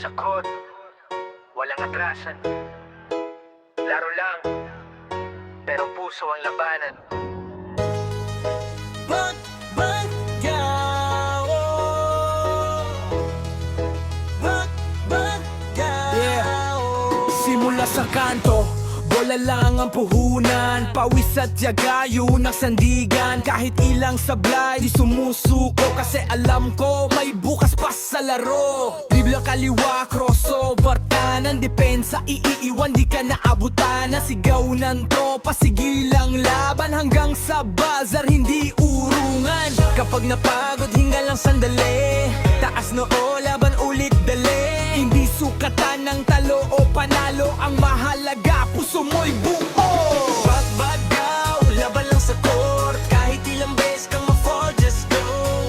Sagot, walang atrasan. Laro lang, pero puso ang labanan. Simula sa kanto, bola lang ang puhunan. Pawis at yagayo ng sandigan. Kahit ilang sablay, di sumusuko. Kasi alam ko, may bukas pa sa laro. Dribla kaliwa, crossover, tanan. Depensa, iiwan, di ka naabutan. Nasigaw ng tropa, sigilang laban. Hanggang sa buzzer, hindi urungan. Kapag napagod, hinga lang sandali. Taas noo, laban ulit dali. Hindi sukatan ng talo o panalo. Ang mahalaga, puso mo'y buo. Bagbagaw, laban lang sa court. Kahit ilang beses kang ma-fall, just go.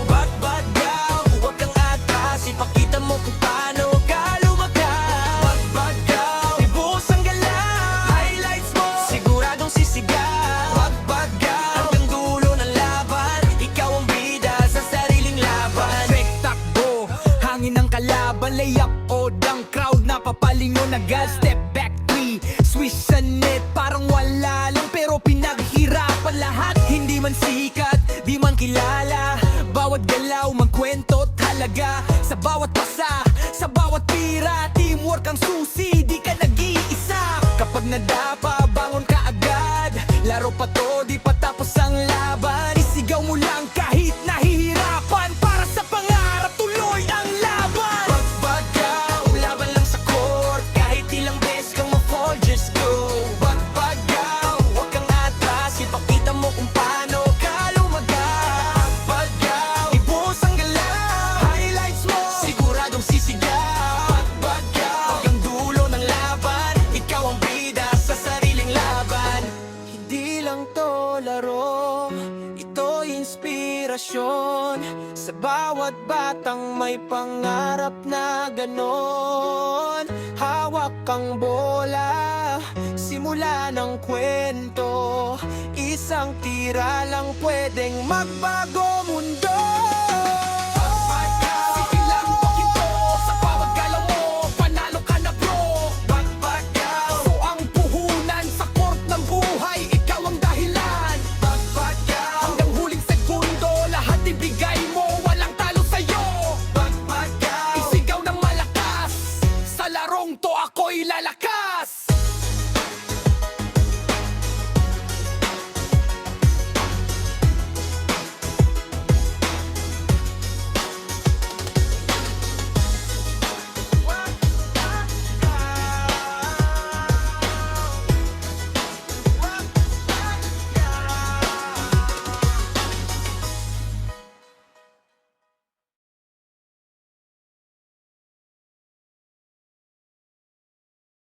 Bagbagaw, huwag kang atras. Ipakita mo kung paano ka lumakas. Bagbagaw, ibuhos ang galaw. Highlights mo, siguradong sisigaw. Bagbagaw, hanggang dulo ng laban. Ikaw ang bida sa sariling laban. Perfect takbo, hangin ng kalaban. Layup o dang crowd, napapalingon agad. Step back three, swish sa net. Parang wala lang pero pinaghirapan lahat. Hindi man sikat, di man kilala. Bawat galaw, magkwento talaga. Sa bawat pasa, sa bawat pira. Teamwork ang susi, di ka nag-iisa. Kapag nadapa, bangon ka agad. Laro pa to, di pa tapos ang laban. Isigaw mo lang kahit nahihirapan. Para sa pangarap, tuloy ang laban. Bagbagaw, laban lang sa court. Kahit ilang beses kang ma-fall, just go. Bagbagaw, huwag kang atras. Ipakita mo kung paano ka lumagas. Bagbagaw, ibuhos ang galaw. Highlights mo, siguradong sisigaw. Bagbagaw, hanggang dulo ng laban. Ikaw ang bida sa sariling laban. Hindi lang to laro, ito inspirasyon sa bawat batang may pangarap na ganon. Hawak ang bola, simula ng kwento. Isang tira lang pwedeng magbago mundo.